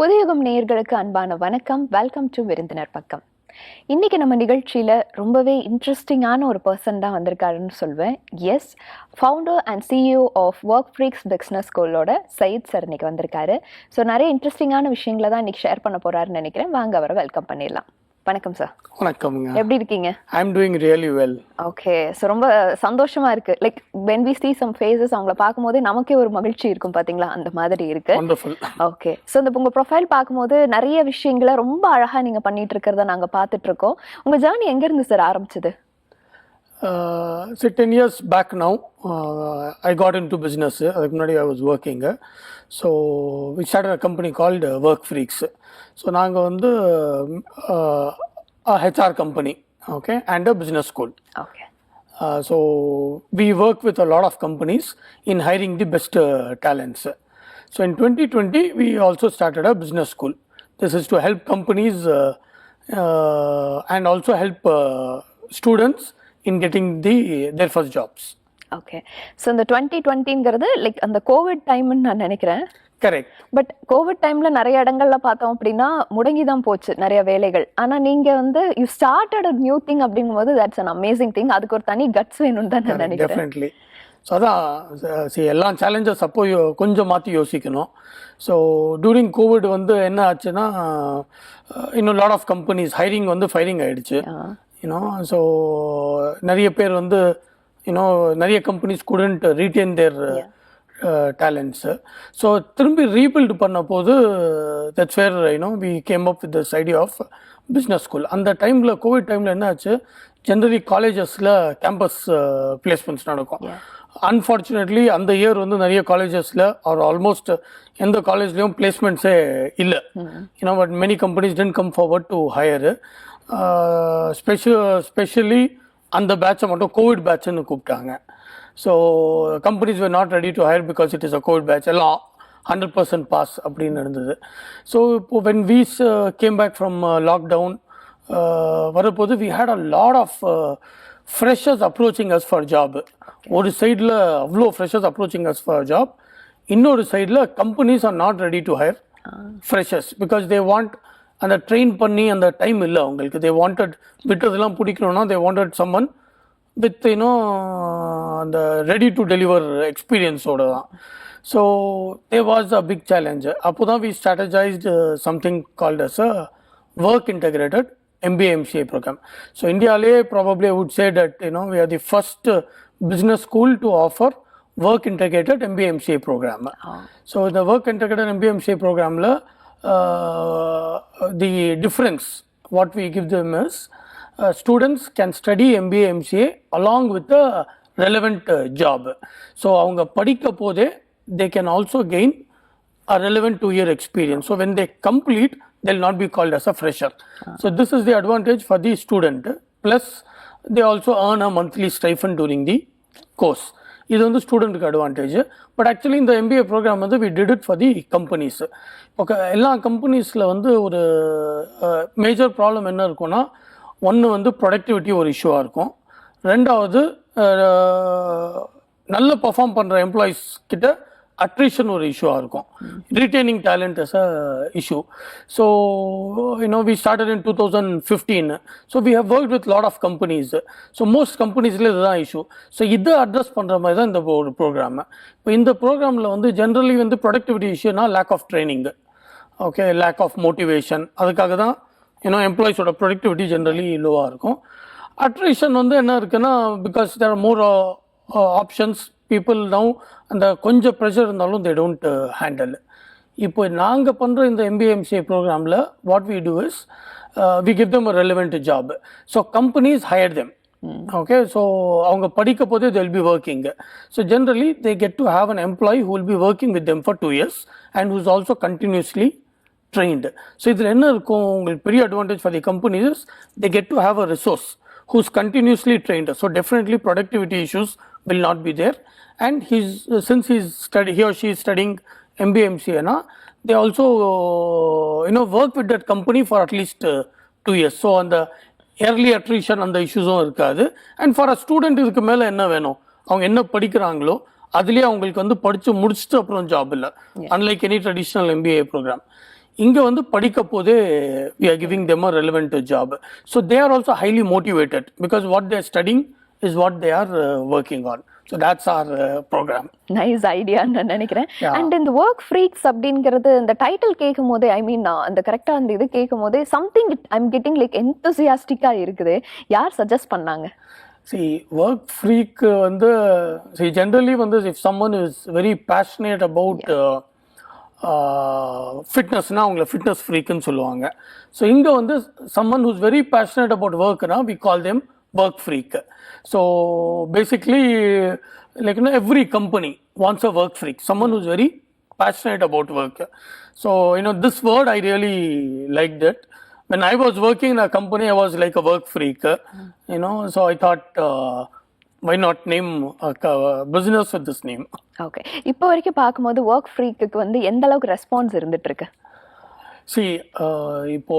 புதுயுகம் நேயர்களுக்கு அன்பான வணக்கம். வெல்கம் டு விருந்தினர் பக்கம். இன்னைக்கு நம்ம நிகழ்ச்சியில ரொம்பவே இன்ட்ரெஸ்டிங்கான ஒரு பர்சன் தான் வந்திருக்காருன்னு சொல்வேன். Yes, founder and CEO of Workfreaks Business Schoolோட சையத் சார் இன்னைக்கு வந்திருக்காரு. ஸோ நிறைய இன்ட்ரெஸ்டிங்கான விஷயங்களை தான் இன்னைக்கு ஷேர் பண்ண போறாருன்னு நினைக்கிறேன். வாங்க அவரை வெல்கம் பண்ணிடலாம். வணக்கம் சார். வணக்கம்ங்க. எப்படி இருக்கீங்க? I am doing really well. Okay, so ரொம்ப சந்தோஷமா இருக்கு. Like when we see some faces, அவங்கள பார்க்கும்போதே நமக்கே ஒரு மகிழ்ச்சி இருக்கும் பாத்தீங்களா, அந்த மாதிரி இருக்கு. வண்டர்ஃபுல். ஓகே, ஸோ இந்த உங்க ப்ரொஃபைல் பார்க்கும்போது நிறைய விஷயங்களை ரொம்ப அழகா நீங்க பண்ணிட்டு இருக்கிறத நாங்க பார்த்துட்டு இருக்கோம். உங்க ஜேர்னி எங்க இருந்து சார் ஆரம்பிச்சது? So 10 years back now, I got into business. அதுக்கு முன்னாடி I was working. So we started a company called Workfreaks. So நாங்கள் வந்து a HR company, okay, and a business school. Okay. So we work with a lot of companies in hiring the best talents. So in 2020, we also started a business school. This is to help companies and also help students in getting their first jobs. Okay, so இந்த 2020ங்கிறது like அந்த Covid டைம்னு நான் நினைக்கிறேன். Correct. But Covid டைம்ல நிறைய இடங்கள்ல பார்த்தோம் அப்படின்னா முடங்கி தான் போச்சு நிறைய வேலைகள். ஆனா நீங்க வந்து you started a new thing அப்படிங்கும்போது தட்ஸ் an amazing thing. அதுக்கு ஒரு தனி கட்ஸ் வேணும்னு தான் நான் நினைக்கிறேன். டெஃபினெட்லி. ஸோ அதான் எல்லா சேலஞ்சஸ் அப்போ கொஞ்சம் மாற்றி யோசிக்கணும். ஸோ டூரிங் கோவிட் வந்து என்ன ஆச்சுன்னா, இன்னும் லாட் ஆஃப் கம்பெனிஸ் ஹைரிங் வந்து ஃபைரிங் ஆகிடுச்சு. யூனோ, ஸோ நிறைய பேர் வந்து நிறைய companies couldn't retain their talents. So திரும்பி ரீபில்ட் பண்ண போது that's where we came up with this idea of business school. அந்த டைமில் கோவிட் டைமில் என்ன ஆச்சு, ஜென்ரலி காலேஜஸில் கேம்பஸ் பிளேஸ்மெண்ட்ஸ் நடக்கும். அன்ஃபார்ச்சுனேட்லி அந்த இயர் வந்து நிறைய காலேஜஸில் ஆர் ஆல்மோஸ்ட் எந்த காலேஜ்லேயும் பிளேஸ்மெண்ட்ஸே இல்லை. But many companies tend come forward to hire. Specially அந்த பேட்சை மட்டும் கோவிட் பேட்ச்னு கூப்பிட்டாங்க. So companies were not ready to hire because it is a covid batch. எல்லாம் 100% பாஸ் அப்படின்னு இருந்தது. ஸோ இப்போ when we came back from lockdown வரப்போது we had a lot of freshers approaching as for job. ஒரு சைடில் அவ்வளோ freshers approaching as for job, இன்னொரு சைடில் companies are not ready to hire freshers because they want அந்த train பண்ணி அந்த time இல்லை அவங்களுக்கு. தே வாண்டட் விட்டதெல்லாம் பிடிக்கணும்னா தே வாண்டட் சம்மன் வித் அந்த ரெடி டு டெலிவர் எக்ஸ்பீரியன்ஸோடு தான். So they was a big challenge. அப்போ தான் we strategized something called as a work integrated MBA MCA program. So India probably I would say that we are the first business school to offer work integrated MBA MCA program. So the work integrated MBA MCA program the difference what we give them is students can study MBA MCA along with the relevant job. So avanga padikka pode they can also gain a relevant 2-year experience. So when they complete, they'll not be called as a fresher. So this is the advantage for the student. Plus they also earn a monthly stipend during the course. இது வந்து ஸ்டூடெண்ட்டுக்கு advantage. But actually இந்த MBA programme வந்து we did it for the companies. Okay, எல்லா கம்பெனிஸில் வந்து ஒரு major problem என்ன இருக்கும்னா, ஒன்று வந்து ப்ரொடக்டிவிட்டி ஒரு இஷ்யூவாக இருக்கும். ரெண்டாவது நல்ல பர்ஃபார்ம் பண்ணுற எம்ப்ளாயீஸ் கிட்ட அட்ரிஷன் ஒரு இஷ்யூவாக இருக்கும். Retaining talent is a issue. So we started in 2015. So we have worked with lot of companies. So most கம்பெனிஸில் இதுதான் இஷ்யூ. ஸோ இதை அட்ரஸ் பண்ணுற மாதிரி தான் இந்த ஒரு ப்ரோக்ராம். இப்போ இந்த ப்ரோக்ராமில் வந்து ஜென்ரலி வந்து ப்ரொடக்டிவிட்டி இஷ்யூனா lack of training, okay, lack of motivation. அதுக்காக தான் எம்ப்ளாயிஸோட ப்ரொடக்டிவிட்டி ஜென்ரலி லோவாக இருக்கும். அட்ரிஷன் வந்து என்ன இருக்குன்னா, because there are more options people now, அந்த கொஞ்சம் ப்ரெஷர் இருந்தாலும் தே டோன்ட் ஹேண்டில். இப்போ நாங்கள் பண்ணுற இந்த MBA MCA ப்ரோக்ராமில் what we do is we give them a relevant job. So companies hire them. Okay, so அவங்க படிக்க போதே they will be working. So generally they get to have an employee who will be working with them for 2 years and who is also continuously trained. So இதில் என்ன இருக்கும், உங்களுக்கு பெரிய advantage for the companies is they get to have a resource who is continuously trained. So definitely productivity issues will not be there. And since he or she is studying MBA MCA, they also work with that company for at least 2 years. So on the early attrition and the issues irukadu. And for a student idukku mela enna venum, avanga enna padikkrangalo அதுலேயே அவங்களுக்கு வந்து படித்து முடிச்சுட்டு அப்புறம் job இல்லை, unlike any traditional MBA programme. இங்கே வந்து படிக்க போதே we are giving them a relevant job. So they are also highly motivated because what they are studying is what they are working on. So that's our program. Nice ஐடியான்னு நான் நினைக்கிறேன். Yeah. And இந்த work freaks அப்படிங்கிறது இந்த title கேட்கும் போதே ஐ மீன் அந்த கரெக்டாக அந்த இது கேட்கும் போதே சம்திங் ஐம் கெட்டிங் லைக் என்தூசியாஸ்டிக்காக இருக்குது. யார் சஜஸ்ட் பண்ணாங்க? See, work freak வந்து see generally வந்து if someone is very passionate about ஃபிட்னஸ்னா அவங்கள ஃபிட்னஸ் ஃப்ரீக்குன்னு சொல்லுவாங்க. ஸோ இங்கே வந்து someone who's very passionate about workனா we call them work freak. So basically like you know every company wants a work freak, someone who's very passionate about work. So you know this word I really liked it. When I was working in a company, I was like a work freak, you know. So I thought, why not name a business with this name? Okay, இப்போ வரைக்கும் பார்க்கும்போது work ஃப்ரீக்கு வந்து எந்த அளவுக்கு response இருந்துட்டு இருக்கு? இப்போ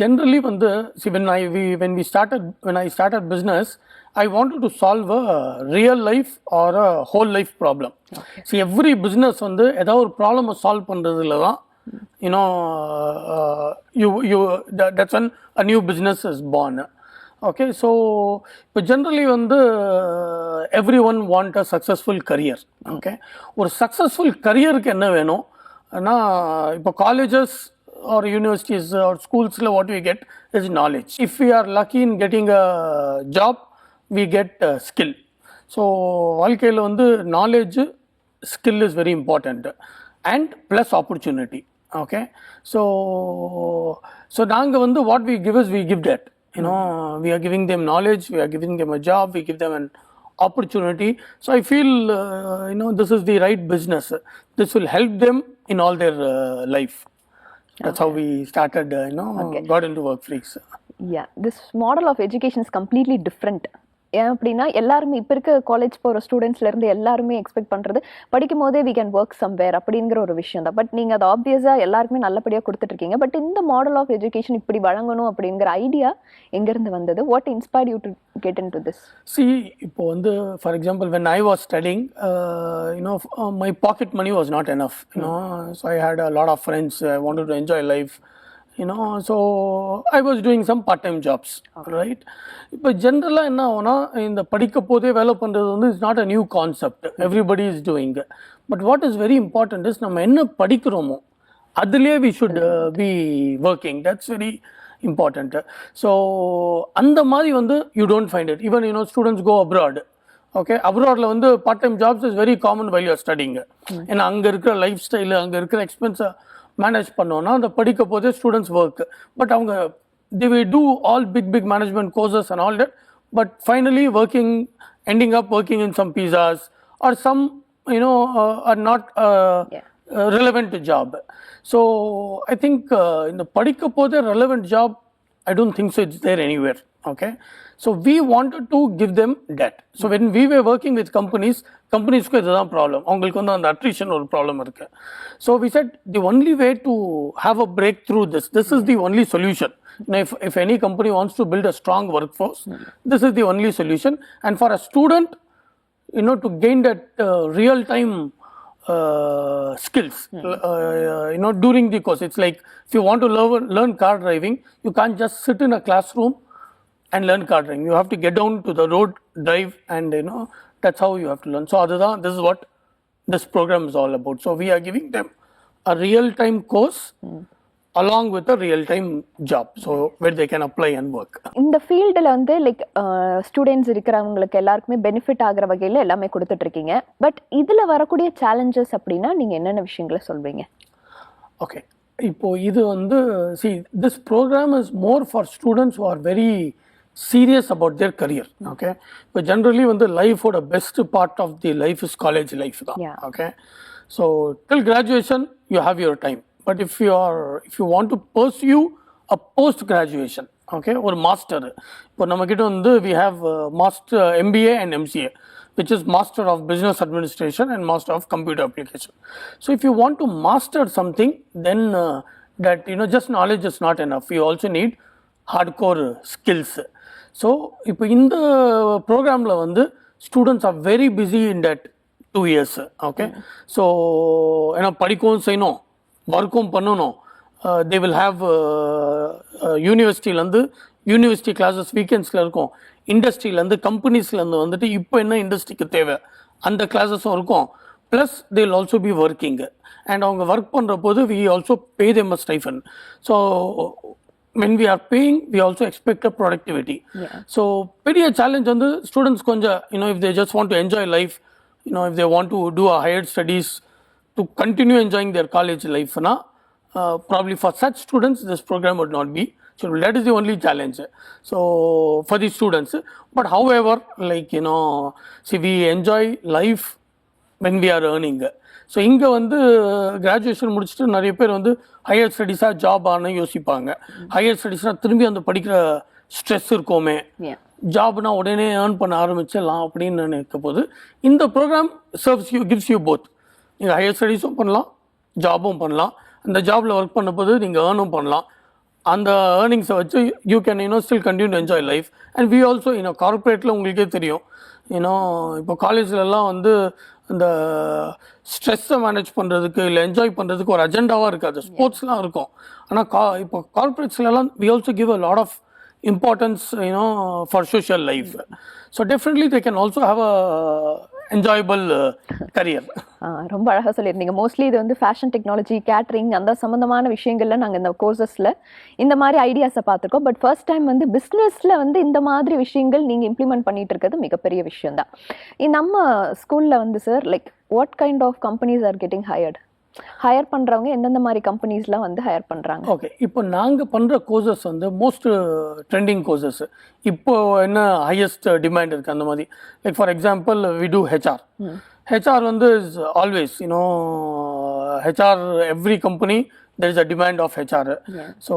generally வந்து when I started business, I wanted to solve a real life or a whole life problem. Okay. Every business வந்து ஏதாவது ஒரு ப்ராப்ளமை சால்வ் பண்றதுல தான் you know that's when a new business is born. Okay, so but generally வந்து everyone want a successful career. Okay, ஒரு successful careerக்கு என்ன வேணும் னா இப்போ colleges or universities or schools what we get is knowledge. If we are lucky in getting a job, we get skill. So வாழ்க்கையில் வந்து knowledge, skill is very important and plus opportunity. Okay, so நாங்க வந்து what we give is we give that, you know, we are giving them knowledge, we are giving them a job, we give them an opportunity. So I feel you know this is the right business. This will help them in all their life. That's how we started, you know, got into Workfreaks. Yeah, this model of education is completely different. ஏன் அப்படின்னா எல்லாருமே இப்போ இருக்க college போகிற ஸ்டூடெண்ட்ஸ்லேருந்து எல்லாருமே expect பண்ணுறது படிக்கும் போதே வி கேன் ஒர்க் சம்வேர் அப்படிங்கிற ஒரு விஷயம் தான். பட் நீங்கள் அதை ஆப்வியஸாக எல்லாருக்குமே நல்லபடியாக கொடுத்துட்ருக்கீங்க. பட் இந்த மாடல் ஆஃப் எஜுகேஷன் இப்படி வழங்கணும் அப்படிங்கிற ஐடியா எங்கேருந்து வந்தது? What inspired you to get in to this? இப்போ வந்து for example when I was studying, you know, my pocket money was not enough, you know, so I had a lot of friends, I wanted to enjoy life, you know, so I was doing some part-time jobs. Okay. Right, இப்போ ஜென்ரலாக என்ன ஆகும்னா இந்த படிக்க போதே வேலை பண்ணுறது வந்து it's not a new concept, everybody is doing. But what is very important is நம்ம என்ன படிக்கிறோமோ அதுலேயே we should be working. That's very important. So அந்த மாதிரி வந்து you don't find it even, you know, students go abroad. Okay, அப்ராடில் வந்து part time jobs is very common while you are studying. ஏன்னா அங்கே இருக்கிற லைஃப் ஸ்டைலு, அங்கே இருக்கிற எக்ஸ்பென்ஸை மேனேஜ் பண்ணோன்னா அந்த படிக்க போதே ஸ்டூடெண்ட்ஸ் ஒர்க். பட் அவங்க they will do all big management courses and all that, but finally ending up working in some pizzas or some, you know, are not relevant job. So I think in the padikka pode relevant job, I don't think so it's there anywhere. Okay, so we wanted to give them that. So when we were working with companies இதுதான் problem, அவங்களுக்கு வந்து அந்த attrition ஒரு problem இருக்கு. So we said the only way to have a breakthrough this is the only solution. Now, if any company wants to build a strong workforce, this is the only solution. And for a student, you know, to gain that real time skills, you know, during the course, it's like if you want to learn car driving, you can't just sit in a classroom and learn car driving. You have to get down to the road, drive, and you know that's how you have to learn. So this is what this program is all about. So we are giving them a real time course along with a real time job, so where they can apply and work. இந்த ஃபீல்டில் வந்து like students இருக்கிறவங்களுக்கு எல்லாருக்குமே benefit ஆகிற வகையில் எல்லாமே கொடுத்துட்ருக்கீங்க. But இதில் வரக்கூடிய சேலஞ்சஸ் அப்படின்னா நீங்கள் என்னென்ன விஷயங்களை சொல்வீங்க? ஓகே, இப்போ இது வந்து see this program is more for students who are very serious about their career. Okay, but generally when the life or the best part of the life is college life da. Okay, so till graduation you have your time, but if you want to pursue a post graduation, okay, or master, இப்போ நம்ம கிட்ட வந்து we have master MBA and MCA, which is Master of Business Administration and Master of Computer Application. So if you want to master something, then that, you know, just knowledge is not enough. You also need hardcore skills. So இப்போ இந்த ப்ரோக்ராமில் வந்து students are very busy in that 2 years. Okay, so ஏன்னா படிக்கவும் செய்யணும், ஒர்க்கும் பண்ணணும், they will have யூனிவர்சிட்டியிலேருந்து யூனிவர்சிட்டி கிளாஸஸ் வீக்கெண்ட்ஸில் இருக்கும், இண்டஸ்ட்ரியிலேருந்து கம்பெனிஸ்லேருந்து வந்துட்டு இப்போ என்ன இண்டஸ்ட்ரிக்கு தேவை அந்த கிளாஸஸும் இருக்கும். Plus they will also be working and அவங்க ஒர்க் பண்ணுற போது we also pay them a stipend. So when we are paying, we also expect a productivity. So பெரிய சேலஞ்ச் வந்து ஸ்டூடெண்ட்ஸ் கொஞ்சம் if they just want to enjoy life, if they want to do a higher studies to continue enjoying their college life, probably for such students this program would not be. So that is the only challenge. So for the students, but however, see, we enjoy life when we are earning. So இங்கே வந்து graduation முடிச்சுட்டு நிறைய பேர் வந்து higher ஸ்டடீஸாக job ஆனால் யோசிப்பாங்க. Higher ஸ்டடீஸ்னால் திரும்பி அந்த படிக்கிற ஸ்ட்ரெஸ் இருக்குமே, ஜாப்னா உடனே ஏர்ன் பண்ண ஆரம்பிச்சிடலாம் அப்படின்னு நினைக்க போது இந்த programme serves you, gives you both. நீங்கள் ஹையர் ஸ்டடீஸும் பண்ணலாம், ஜாபும் பண்ணலாம். அந்த ஜாபில் ஒர்க் பண்ண போது நீங்கள் ஏர்னும் பண்ணலாம். அந்த ஏர்னிங்ஸை வச்சு you can still continue to enjoy life. And we also கார்பரேட்டில் உங்களுக்கே தெரியும், இப்போ காலேஜ்லலாம் வந்து இந்த ஸ்ட்ரெஸ்ஸை மேனேஜ் பண்ணுறதுக்கு இல்லை என்ஜாய் பண்ணுறதுக்கு ஒரு அஜெண்டாவாக இருக்காது. ஸ்போர்ட்ஸ்லாம் இருக்கும். ஆனால் இப்போ கார்பரேட்ஸ்லாம் we also give a lot of importance for social life. So definitely they can also have a enjoyable career. ரொம்ப அழகாக சொல்லியிருந்தீங்க. மோஸ்ட்லி இது வந்து ஃபேஷன் டெக்னாலஜி, கேட்ரிங் அந்த சம்மந்தமான விஷயங்கள்ல நாங்கள் இந்த கோர்சஸில் இந்த மாதிரி ஐடியாஸை பார்த்துருக்கோம். பட் ஃபர்ஸ்ட் டைம் வந்து பிஸ்னஸில் வந்து இந்த மாதிரி விஷயங்கள் நீங்கள் இம்ப்ளிமெண்ட் பண்ணிட்டு இருக்கிறது மிகப்பெரிய விஷயம் தான். நம்ம ஸ்கூலில் வந்து sir what kind of companies are getting hire பண்ணுறவங்க எந்தெந்த மாதிரி கம்பெனிஸ்லாம் வந்து ஹையர் பண்ணுறாங்க? ஓகே, இப்போ நாங்கள் பண்ணுற கோர்சஸ் வந்து மோஸ்ட் ட்ரெண்டிங் கோர்சஸ். இப்போ என்ன ஹையஸ்ட் டிமாண்ட் இருக்குது அந்த மாதிரி. For example we do HR. HR வந்து is always HR, every company there is a demand of HR. So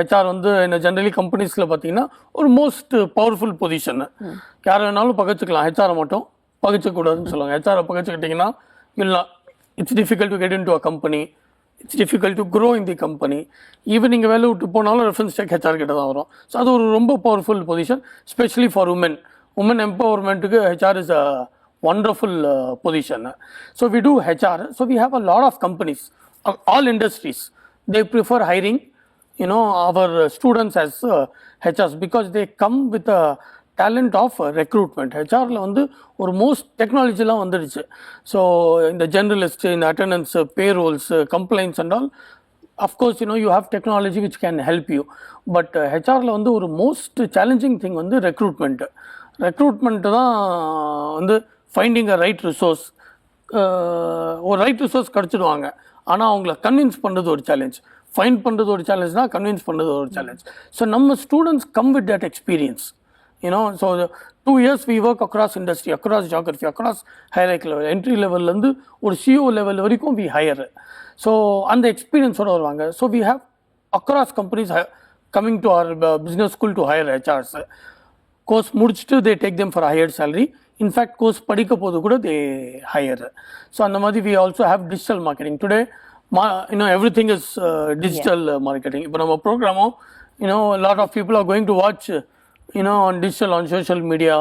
HR வந்து ஜென்ரலி கம்பெனிஸில் பார்த்தீங்கன்னா ஒரு மோஸ்ட் பவர்ஃபுல் பொசிஷன். யார் வேணாலும் பகச்சிக்கலாம், ஹெச்ஆரை மட்டும் பகச்சக்கூடாதுன்னு சொல்லுவாங்க. ஹெச்ஆரை பகச்சிக்கிட்டிங்கன்னா இல்லை, it's difficult to get into a company, it's difficult to grow in the company. Even நீங்கள் வேலை விட்டு போனாலும் ரெஃபரன்ஸ் செக் ஹெச்ஆர் கிட்ட தான் வரும். ஸோ அது ஒரு ரொம்ப powerful position, specially for women எம்பவர்மெண்ட்டுக்கு HR is a wonderful position. So we do HR. So we have a lot of companies, all industries. They prefer hiring our students as HRs because they come with a talent of recruitment. HRல வந்து ஒரு most டெக்னாலஜிலாம் வந்துடுச்சு. So இந்த journalist, இந்த attendance, payrolls, complaints and all, of course you have technology which can help you. But ஹெச்ஆரில் வந்து ஒரு மோஸ்ட் சேலஞ்சிங் திங் வந்து ரெக்ரூட்மெண்ட்டு தான் வந்து ஃபைண்டிங் அ ரைட் ரிசோர்ஸ். ஒரு ரைட் ரிசோர்ஸ் கிடச்சிடுவாங்க, ஆனால் அவங்கள கன்வின்ஸ் பண்ணுறது ஒரு சேலஞ்ச். ஃபைண்ட் பண்ணுறது ஒரு சேலஞ்ச்னா கன்வின்ஸ் பண்ணுறது ஒரு சேலஞ்ச். ஸோ நம்ம students come with that experience. So 2 years we work across industry, across geography, across hierarchy level, entry level இருந்து ஒரு CEO level வரைக்கும் we hire. So அந்த எக்ஸ்பீரியன்ஸோட வருவாங்க. So we have across companies coming to our business school to hire HRs. Course முடிச்சுட்டு they take them for a higher salary. In fact course படிக்க போது கூட they hire. So அந்த மாதிரி we also have digital marketing. Today everything is digital marketing. இப்போ நம்ம ப்ரோக்ராமும் a lot of people are going to watch on digital, on social media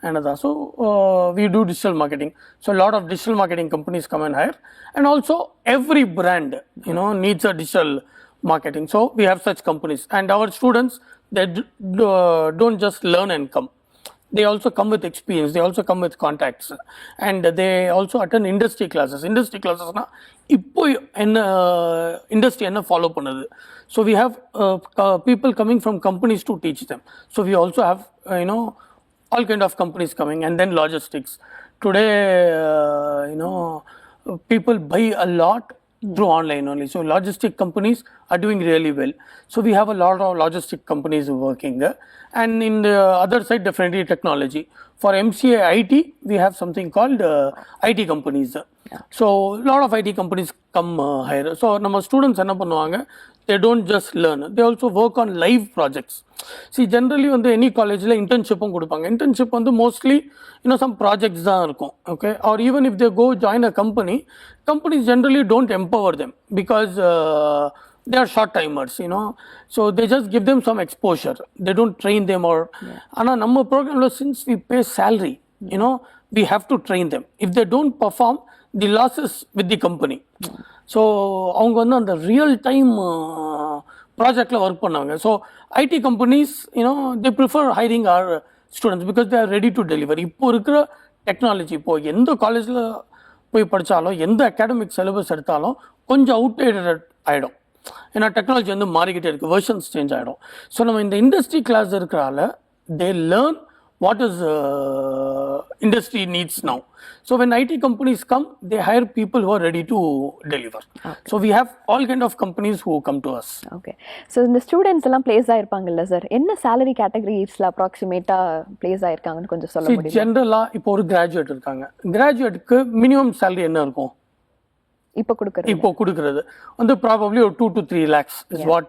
and other. So we do digital marketing. So a lot of digital marketing companies come and hire. And also every brand needs a digital marketing. So we have such companies. And our students, they don't just learn and come. They also come with experience. They also come with contacts. And they also attend industry classes. Industry classes na இப்போ என்ன industry என்ன follow பண்ணுது. So we have people coming from companies to teach them. So we also have all kind of companies coming. And then logistics. Today people buy a lot through online only. So logistic companies are doing really well. So we have a lot of logistic companies working there. And in the other side, definitely technology. For MCA IT, we have something called IT companies. So a lot of IT companies come hire. So நம்ம students என்ன பண்ணுவாங்க, they don't just learn, they also work on live projects. See generally வந்து any காலேஜில் இன்டர்ன்ஷிப்பும் கொடுப்பாங்க. Internship வந்து mostly some projects தான் இருக்கும். Okay, or even if they go join a company, companies generally don't empower them because they are short timers, so they just give them some exposure, they don't train them. Or ஆனால் நம்ம ப்ரோக்ராம்ல since we pay salary, we have to train them. If they don't perform, the loss is with the company. So அவங்க வந்து அந்த real time ப்ராஜெக்டில் work பண்ணாங்க. So IT companies they prefer hiring our students because they are ready to deliver. இப்போ இருக்கிற technology, இப்போது எந்த காலேஜில் போய் படித்தாலும் எந்த அகாடமிக் சிலபஸ் எடுத்தாலும் கொஞ்சம் அவுட்டேட்டட் ஆகிடும். ஏன்னா டெக்னாலஜி வந்து மாறிக்கிட்டே இருக்குது, வெர்ஷன்ஸ் சேஞ்ச் ஆகிடும். ஸோ நம்ம இந்த இண்டஸ்ட்ரி கிளாஸ் இருக்கிறால they learn what is industry needs now. So when IT companies come, they hire people who are ready to deliver. Okay. So we have all kind of companies who come to us. Okay. So இந்த students எல்லாம் place ஆயிருப்பாங்கல்ல sir, என்ன salary categoriesல அப்ராக்சிமேட்டா place ஆயிருக்காங்கன்னு கொஞ்சம் சொல்ல முடியுமா? ஜெனரலா இப்போ ஒரு graduate இருக்காங்க, கிராஜுவேட்க்கு மினிமம் salary என்ன இருக்கும் இப்போ கொடுக்கிறது வந்து ப்ராபப்ளி ஒரு 2 to 3 lakhs is what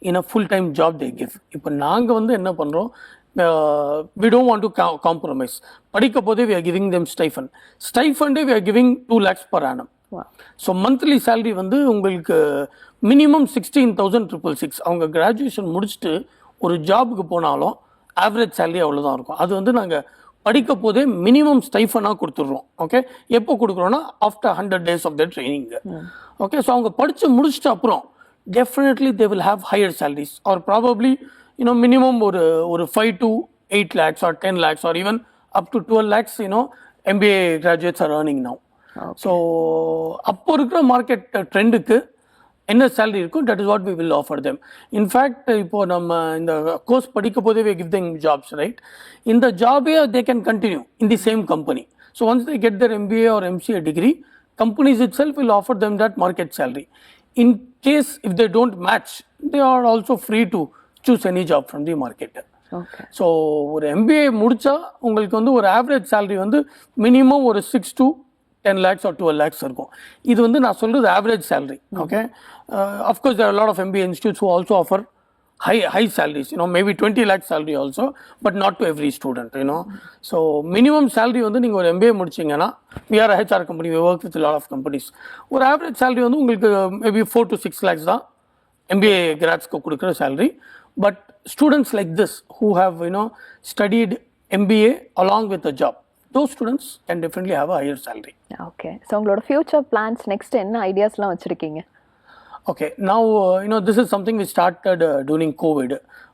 in a full time job they give. இப்போ நாங்க வந்து என்ன பண்றோம், we don't want to compromise. படிக்க போதே we are giving them stipend we are giving 2 lakhs per annum. Wow. So monthly salary வந்து உங்களுக்கு minimum 16,666. அவங்க கிராஜுவேஷன் முடிச்சுட்டு ஒரு ஜாபுக்கு போனாலும் ஆவரேஜ் salary அவ்வளோதான் இருக்கும். அது வந்து நாங்கள் படிக்க போதே மினிமம் ஸ்டைஃபனாக கொடுத்துட்றோம். ஓகே, எப்போ கொடுக்குறோன்னா after 100 days of the training. Okay, so அவங்க படித்து முடிச்சிட்ட அப்புறம் definitely they will have higher salaries or probably minimum ஒரு 5 to 8 lakhs or 10 lakhs or even up to 12 lakhs MBA graduates are earning now. Okay. So அப்போ இருக்கிற market ட்ரெண்டுக்கு என்ன salary இருக்கும், that is what we will offer them. In fact இப்போ நம்ம இந்த course படிக்க போதே we give them jobs, right? இந்த ஜாபே they can continue in the same company. So once they get their MBA or MCA degree, companies itself will offer them that market salary. In case if they don't match, they are also free to choose any job from the market. Okay. So ஒரு MBA முடிச்சா உங்களுக்கு வந்து ஒரு average salary வந்து minimum ஒரு 6 to 10 lakhs or 12 lakhs இருக்கும். இது வந்து நான் சொல்றது average salary. Okay. Of course there are a lot of MBA institutes who also offer high salaries, maybe 20 lakh salary also, but not to every student, So minimum salary வந்து நீங்க ஒரு MBA முடிச்சீங்கன்னா, we are a HR company, we work with a lot of companies. ஒரு average salary வந்து உங்களுக்கு maybe 4 to 6 lakhs தான் MBA gradsக்கு கொடுக்குற salary. But students like this who have studied MBA along with a job, those students can definitely have a higher salary. Okay, so உங்களோட future plans next என்ன ஐடியாஸ்லாம் வச்சிருக்கீங்க? Okay, now this is something we started during COVID.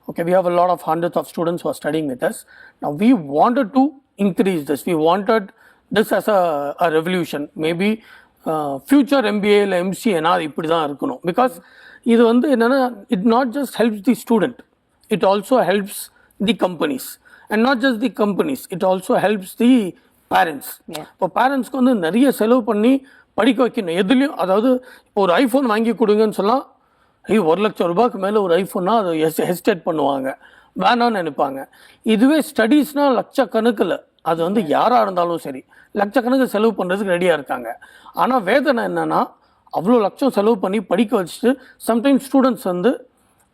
Okay, we have a lot of hundreds of students who are studying with us. Now we wanted to increase this. We wanted this as a revolution. Maybe future MBA or MCA na இப்படி தான் இருக்கணும். Because இது வந்து என்னன்னா, it not just helps the student, it also helps the companies. And not just the companies, it also helps the parents. இப்போ பேரண்ட்ஸ்க்கு வந்து நிறைய செலவு பண்ணி படிக்க வைக்கணும். எதுலையும், அதாவது இப்போ ஒரு ஐஃபோன் வாங்கி கொடுங்கன்னு சொன்னால், ₹1,00,000 மேலே ஒரு ஐஃபோன்னா அதை ஹெசிடேட் பண்ணுவாங்க, வேணான்னு நினைப்பாங்க. இதுவே ஸ்டடீஸ்னால் லட்சக்கணக்கில், அது வந்து யாராக இருந்தாலும் சரி லட்சக்கணக்கு செலவு பண்ணுறதுக்கு ரெடியாக இருக்காங்க. ஆனால் வேதனை என்னென்னா, அவ்வளோ லட்சம் செலவு பண்ணி படிக்க வச்சுட்டு சம்டைம்ஸ் ஸ்டூடெண்ட்ஸ் வந்து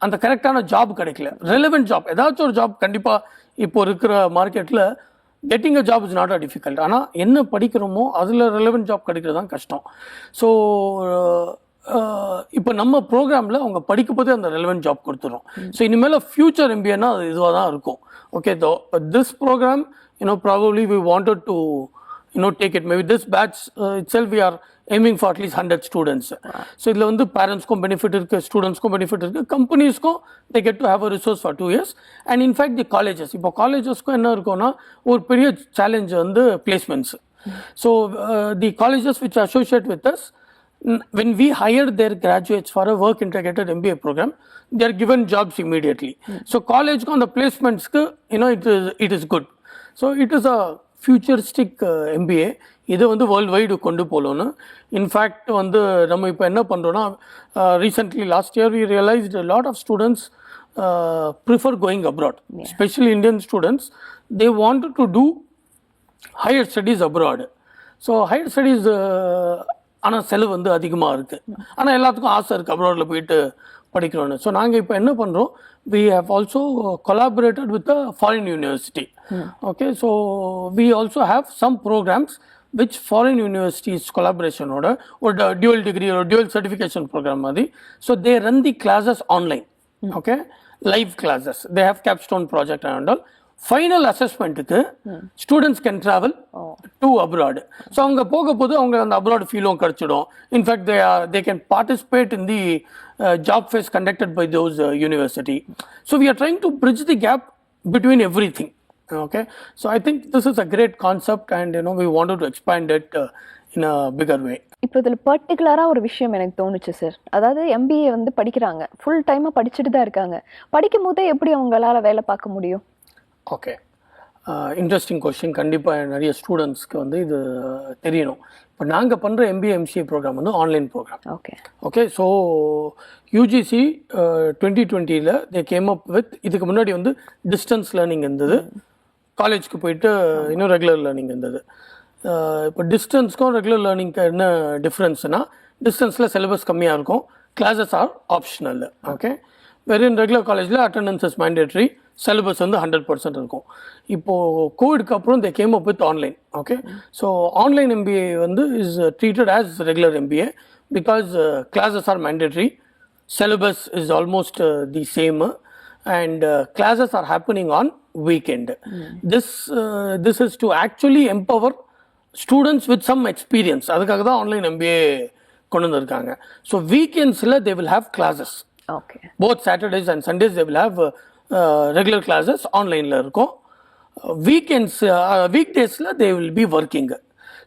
அந்த கரெக்டான ஜாப் கிடைக்கல. ரெலவெண்ட் ஜாப், ஏதாச்சும் ஒரு ஜாப் கண்டிப்பாக இப்போ இருக்கிற மார்க்கெட்டில் getting a job is not a difficult. ஆனால் என்ன படிக்கிறோமோ அதில் ரெலவெண்ட் ஜாப் கிடைக்கிறது தான் கஷ்டம். ஸோ இப்போ நம்ம ப்ரோக்ராமில் அவங்க படிக்க போதே அந்த ரெலவெண்ட் ஜாப் கொடுத்துரும். ஸோ இனிமேல் ஃபியூச்சர் MBAனா அது இதுவாக தான் இருக்கும். Okay, this programme probably we wanted to take it. Maybe this batch itself we are aiming for at least 100 students. So இதுல வந்து பேரண்ட்ஸ்க்கும் பெனிஃபிட் இருக்கு, ஸ்டூடெண்ட்ஸ்க்கும் பெனிஃபிட் இருக்கு, கம்பெனிஸ்க்கும் they get to have a resource for 2 years. And in fact the colleges, இப்போ காலேஜஸ்க்கும் என்ன இருக்கும்னா ஒரு பெரிய challenge வந்து placements. So the colleges which associate with us, when we hire their graduates for a work integrated MBA program, they are given jobs immediately. So collegeக்கும் அந்த பிளேஸ்மெண்ட்ஸ்க்கு it is good. So it is a futuristic MBA. இது வந்து world wide கொண்டு போகணும்னு. In fact வந்து நம்ம இப்போ என்ன பண்ணுறோன்னா, recently last year we realised a lot of students prefer going abroad, especially Indian students. They wanted to do higher studies abroad. So higher studies ஆனால் செலவு வந்து அதிகமாக இருக்குது. ஆனால் எல்லாத்துக்கும் ஆசை இருக்குது அப்ராடில் போயிட்டு படிக்கணும்னு. ஸோ நாங்கள் இப்போ என்ன பண்ணுறோம், we have also collaborated with a foreign university. Okay, so we also have some programs which foreign universities collaboration order or the dual degree or dual certification program adi. So they run the classes online. Okay, live classes, they have capstone project and all. Final அசஸ்மெண்ட்டுக்கு students can travel to abroad. So அவங்க போக போது அவங்க அந்த abroad ஃபீலும் கிடச்சிடும். In fact they can participate in the job fair conducted by those university. So we are trying to bridge the gap between everything. Okay, so I think this is a great concept and we wanted to expand it in a bigger way. இப்போ இதில் பர்டிகுலராக ஒரு விஷயம் எனக்கு தோணுச்சு sir. அதாவது MBA வந்து படிக்கிறாங்க, ஃபுல் டைமாக படிச்சுட்டு தான் இருக்காங்க. படிக்கும் போதே எப்படி அவங்களால வேலை பார்க்க முடியும்? Okay, interesting question. கண்டிப்பாக நிறைய ஸ்டூடெண்ட்ஸ்க்கு வந்து இது தெரியணும். இப்போ நாங்கள் பண்ணுற MBA MCA ப்ரோக்ராம் வந்து online programme. Okay, so UGC 2020 they came up with, இதுக்கு முன்னாடி வந்து டிஸ்டன்ஸ் லேர்னிங் இருந்தது, காலேஜ்க்கு போயிட்டு இன்னும் ரெகுலர் லேர்னிங் இருந்தது. இப்போ டிஸ்டன்ஸ்க்கும் ரெகுலர் லேர்னிங்க்கு என்ன டிஃப்ரென்ஸ்னால், டிஸ்டன்ஸில் சிலபஸ் கம்மியாக இருக்கும், கிளாஸஸ் ஆர் ஆப்ஷனல். ஓகே, வெறும் ரெகுலர் காலேஜில் அட்டண்டன்ஸ் இஸ் மேண்டேட்ரி, சிலபஸ் வந்து 100% இருக்கும். இப்போது கோவிட்க்கு அப்புறம் they came up with online. Okay, so online MBA வந்து is treated as regular MBA because classes are mandatory, syllabus is almost the same and classes are happening on weekend. This is to actually empower students with some experience. அதுக்காக தான் online MBA கொண்டு வந்திருக்காங்க. So வீக்கெண்ட்ஸில் they will have classes. Okay. Both Saturdays and Sundays they will have regular classes ஆன்லைனில் இருக்கும். வீக்டேஸில் they will be working.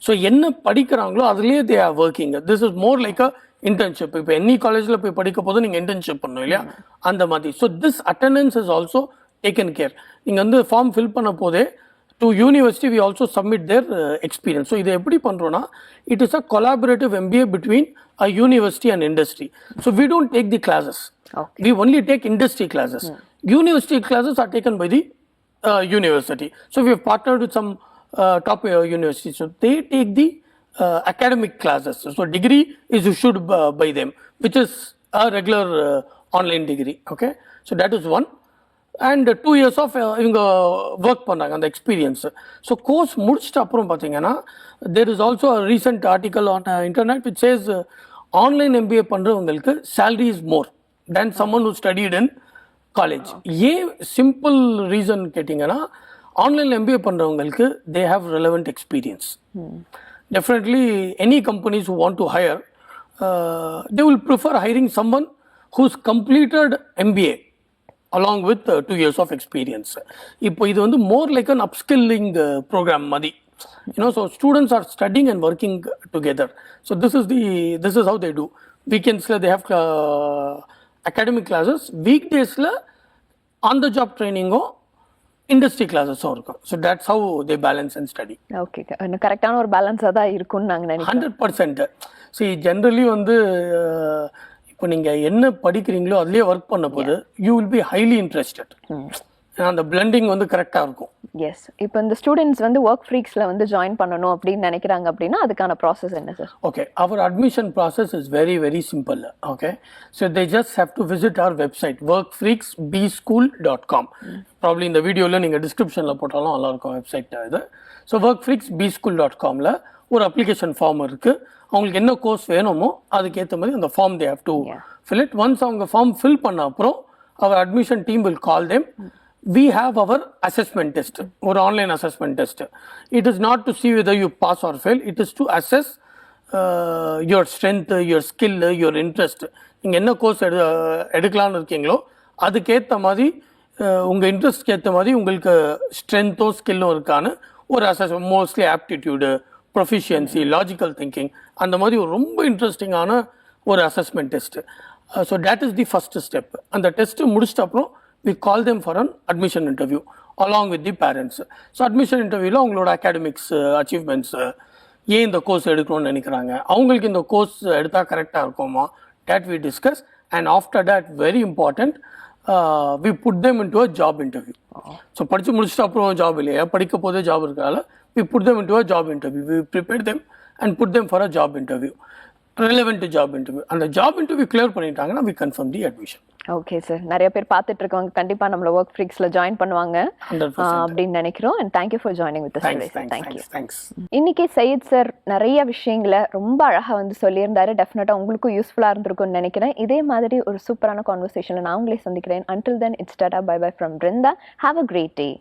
So என்ன படிக்கிறாங்களோ அதுலேயே they are working. This is more like a internship. இப்போ any காலேஜில் போய் படிக்க போது நீங்கள் இன்டர்ன்ஷிப் பண்ணணும் இல்லையா, அந்த மாதிரி. So this attendance is also taken care. நீங்கள் வந்து ஃபார்ம் ஃபில் பண்ண போதே to university we also submit their experience. So இதை எப்படி பண்ணுறோன்னா, it is a collaborative MBA between a university and industry. So we don't take the classes, we only take industry classes. University classes are taken by the university. So we have partnered with some top universities. So they take the academic classes. So degree is issued by them, which is a regular online degree. Okay, so that is one. And 2 years of இவங்க work பண்ணாங்க, அந்த experience. So course முடிச்சிட்ட அப்புறம் பார்த்தீங்கன்னா, there is also a recent article on internet which says online MBA பண்ணுறவங்களுக்கு salary is more than someone who studied in college. ஏன் simple reason கேட்டிங்கன்னா, online MBA பண்ணுறவங்களுக்கு they have relevant experience. Definitely any companies who want to hire, they will prefer hiring someone who's completed MBA along with 2 years of experience. இப்போ இது வந்து more like an upskilling program மாதிரி. So students are studying and working together. So this is how they do. Weekends they have academic classes, weekdays on the job training industry கிளாஸஸும் இருக்கும். So that's how they balance and study. Okay, கரெக்டான ஒரு பேலன்ஸாக தான் இருக்கும்னு நாங்கள் நினைக்கிறோம். 100%. Generally வந்து இப்போ நீங்கள் என்ன படிக்கிறீங்களோ அதுலேயே ஒர்க் பண்ண போது you will be highly interested. அந்த பிளெண்டிங் வந்து கரெக்டாக இருக்கும். எஸ், இப்போ இந்த ஸ்டூடெண்ட்ஸ் வந்து Workfreaksல வந்து ஜாயின் பண்ணணும் அப்படின்னு நினைக்கிறாங்க அப்படின்னா அதுக்கான ப்ராசஸ் என்ன sir? Okay, our admission process is very very simple. Okay, so they just have to visit our website workfreaksbschool.com. Probably இந்த வீடியோவில் நீங்கள் டிஸ்கிரிப்ஷனில் போட்டாலும் நல்லாயிருக்கும் வெப்சைட் இது. ஸோ workfreaksbschool.comல ஒரு அப்ளிகேஷன் ஃபார்ம் இருக்குது. அவங்களுக்கு என்ன கோர்ஸ் வேணுமோ அதுக்கேற்ற மாதிரி அந்த form they have to fill it. Once அவங்க ஃபார்ம் ஃபில் பண்ண அப்புறம் our admission team will call them. We have our assessment test, or online assessment test. It is not to see whether you pass or fail. It is to assess your strength, your skill, your interest. நீங்கள் என்ன course எடுக்கலான்னு இருக்கீங்களோ அதுக்கேற்ற மாதிரி உங்கள் இன்ட்ரெஸ்ட்க்கு ஏற்ற மாதிரி உங்களுக்கு ஸ்ட்ரென்த்தோ ஸ்கில்லோ இருக்கான்னு ஒரு assessment. Mostly aptitude, proficiency, logical thinking, அந்த மாதிரி ஒரு ரொம்ப இன்ட்ரெஸ்டிங்கான ஒரு assessment test. So that is the first step. அந்த டெஸ்ட்டு முடிச்சிட்ட அப்புறம் we call them for an admission interview along with the parents. So admission interviewல அவங்களோட academics achievements, ஏன் இந்த கோர்ஸ் எடுக்கணும்னு நினைக்கிறாங்க, அவங்களுக்கு இந்த கோர்ஸ் எடுத்தால் கரெக்டாக இருக்குமா, that we discuss. And after that, very important, we put them into a job interview. So படித்து முடிச்சிட்டு அப்புறம் ஜாப் இல்லையா, படிக்க போதே ஜாப் இருக்கிறதால we put them into a job interview. We prepare them and put them for a job interview, relevant job interview. அந்த job interview clear பண்ணிட்டாங்கன்னா we confirm the admission. Okay sir, நிறைய பேர் பார்த்துட்டு இருக்கவங்க கண்டிப்பா நம்மள Workfreaksல ஜாயின் பண்ணுவாங்க அப்படின்னு நினைக்கிறோம். And thank you for joining with us today. Thanks. இன்னைக்கு சையத் சார் நிறைய விஷயங்களை ரொம்ப அழகா வந்து சொல்லியிருந்தாரு. டெஃபினட்டா உங்களுக்கும் யூஸ்ஃபுல்லா இருந்திருக்கும்னு நினைக்கிறேன். இதே மாதிரி ஒரு சூப்பரான கான்வர்சேஷன்ல நான் உங்களை சந்திக்கிறேன். Until then, it's tata, bye bye from Brinda. Have a great day.